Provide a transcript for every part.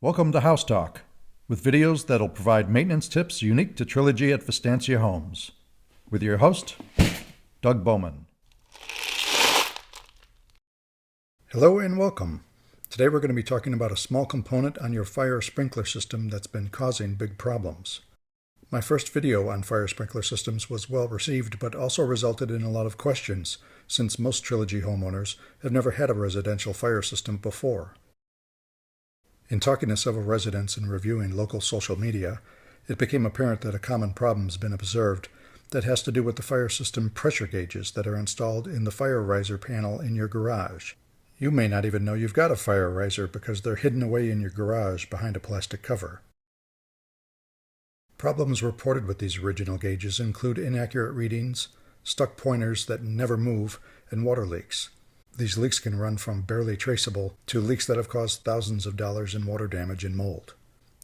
Welcome to House Talk, with videos that'll provide maintenance tips unique to Trilogy at Vistancia Homes. With your host, Doug Bowman. Hello and welcome. Today we're going to be talking about a small component on your fire sprinkler system that's been causing big problems. My first video on fire sprinkler systems was well received, but also resulted in a lot of questions, since most Trilogy homeowners have never had a residential fire system before. In talking to several residents and reviewing local social media, it became apparent that a common problem has been observed that has to do with the fire system pressure gauges that are installed in the fire riser panel in your garage. You may not even know you've got a fire riser because they're hidden away in your garage behind a plastic cover. Problems reported with these original gauges include inaccurate readings, stuck pointers that never move, and water leaks. These leaks can run from barely traceable to leaks that have caused thousands of dollars in water damage and mold.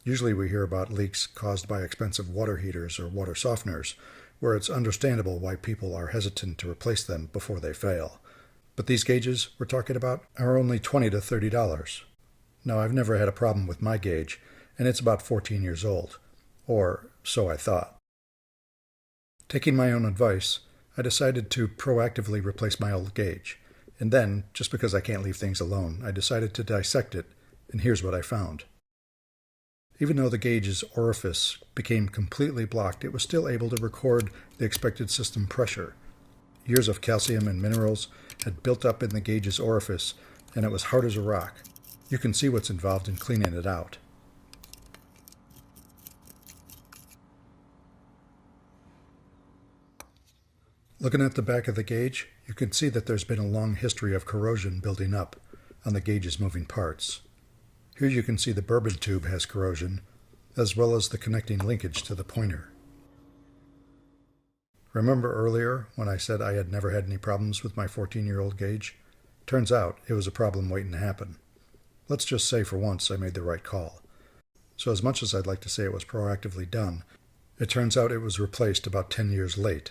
Usually we hear about leaks caused by expensive water heaters or water softeners, where it's understandable why people are hesitant to replace them before they fail. But these gauges we're talking about are only $20 to $30. Now, I've never had a problem with my gauge, and it's about 14 years old. Or so I thought. Taking my own advice, I decided to proactively replace my old gauge. And then, just because I can't leave things alone, I decided to dissect it, and here's what I found. Even though the gauge's orifice became completely blocked, it was still able to record the expected system pressure. Years of calcium and minerals had built up in the gauge's orifice, and it was hard as a rock. You can see what's involved in cleaning it out. Looking at the back of the gauge, you can see that there's been a long history of corrosion building up on the gauge's moving parts. Here you can see the bourbon tube has corrosion, as well as the connecting linkage to the pointer. Remember earlier when I said I had never had any problems with my 14-year-old gauge? Turns out it was a problem waiting to happen. Let's just say for once I made the right call. So as much as I'd like to say it was proactively done, it turns out it was replaced about 10 years late.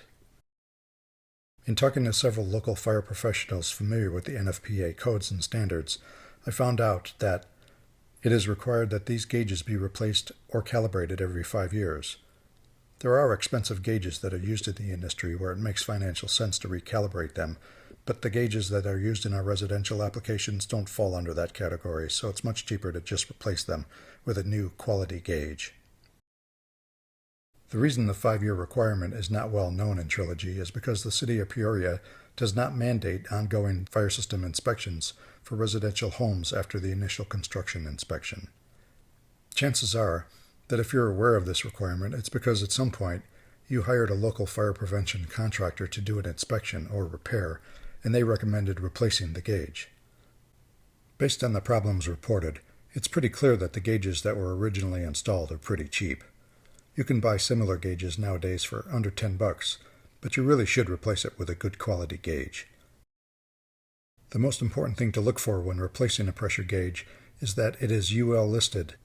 In talking to several local fire professionals familiar with the NFPA codes and standards, I found out that it is required that these gauges be replaced or calibrated every 5 years. There are expensive gauges that are used in the industry where it makes financial sense to recalibrate them, but the gauges that are used in our residential applications don't fall under that category, so it's much cheaper to just replace them with a new quality gauge. The reason the 5-year requirement is not well known in Trilogy is because the City of Peoria does not mandate ongoing fire system inspections for residential homes after the initial construction inspection. Chances are that if you're aware of this requirement, it's because at some point you hired a local fire prevention contractor to do an inspection or repair, and they recommended replacing the gauge. Based on the problems reported, it's pretty clear that the gauges that were originally installed are pretty cheap. You can buy similar gauges nowadays for under $10, but you really should replace it with a good quality gauge. The most important thing to look for when replacing a pressure gauge is that it is UL listed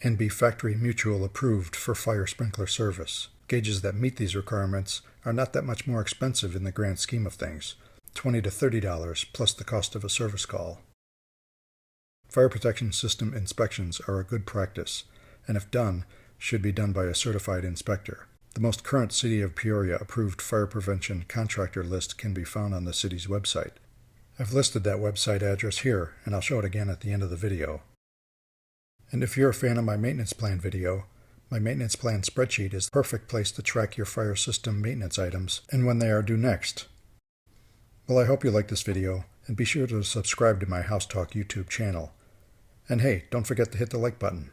and be factory mutual approved for fire sprinkler service. Gauges that meet these requirements are not that much more expensive in the grand scheme of things, $20 to $30 plus the cost of a service call. Fire protection system inspections are a good practice, and if done, should be done by a certified inspector. The most current City of Peoria approved fire prevention contractor list can be found on the city's website. I've listed that website address here, and I'll show it again at the end of the video. And if you're a fan of my maintenance plan video, my maintenance plan spreadsheet is the perfect place to track your fire system maintenance items and when they are due next. Well, I hope you like this video, and be sure to subscribe to my House Talk YouTube channel. And hey, don't forget to hit the like button.